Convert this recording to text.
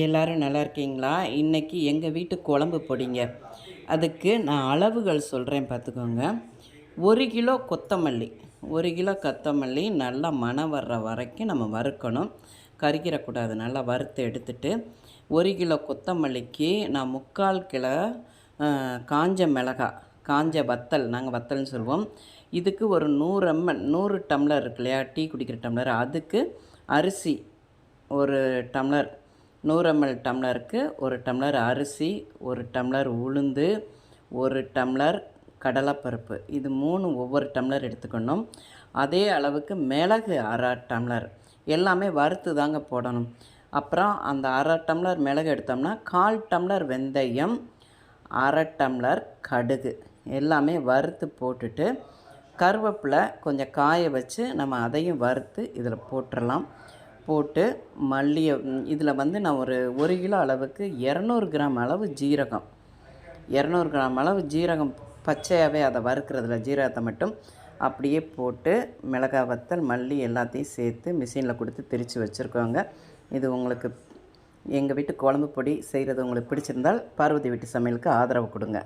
எல்லாரும் நல்லா இருக்கீங்களா? இன்னைக்கு எங்க வீட்டு குழம்பு பொடிங்க. அதுக்கு நான் அளவுகள் சொல்றேன் பார்த்துக்கோங்க. 1 கிலோ கொத்தமல்லி 1 கிலோ கொத்தமல்லி நல்லா மணம் வர்ற வரைக்கும் நம்ம வறுக்கணும். கருகிறக்கூடாது. நல்லா வறுத்து எடுத்துட்டு, 1 கிலோ கொத்தமல்லிக்கு நான் 3/4 கிலோ காஞ்ச மிளகா, காஞ்ச வத்தல், நாங்கள் வத்தல்னு சொல்லுவோம். இதுக்கு ஒரு 100 ml 100 டம்ளர் இருக்கு இல்லையா, டீ குடிக்கிற டம்ளர், அதுக்கு அரிசி 1 டம்ளர், 100 ml டம்ளருக்கு 1 டம்ளர் அரிசி, 1 டம்ளர் உளுந்து, 1 டம்ளர் கடலைப்பருப்பு, இது 3 ஒவ்வொரு டம்ளர் எடுத்துக்கணும். அதே அளவுக்கு மிளகு 1/2 டம்ளர், எல்லாமே வறுத்து தாங்க போடணும். அப்புறம் அந்த 1/2 டம்ளர் மிளகு எடுத்தோம்னா 1/4 டம்ளர் வெந்தயம், 1/2 டம்ளர் கடுகு, எல்லாமே வறுத்து போட்டுட்டு, கருவேப்பிலை கொஞ்சம் காய வச்சு நம்ம அதையும் வறுத்து இதில் போட்டுடலாம். போட்டு மல்லியை இதில் வந்து நான் ஒரு கிலோ அளவுக்கு 200 கிராம் அளவு ஜீரகம், 200 கிராம் அளவு ஜீரகம் பச்சையாகவே அதை வறுக்கிறதுல ஜீரகத்தை மட்டும் அப்படியே போட்டு மிளகாய் வத்தல் மல்லி எல்லாத்தையும் சேர்த்து மிஷினில் கொடுத்து திரித்து வச்சுருக்கோங்க. இது உங்களுக்கு எங்கள் வீட்டு குழம்பு பொடி செய்கிறது உங்களுக்கு பிடிச்சிருந்தால் பார்வதி வீட்டு சமையலுக்கு ஆதரவு கொடுங்க.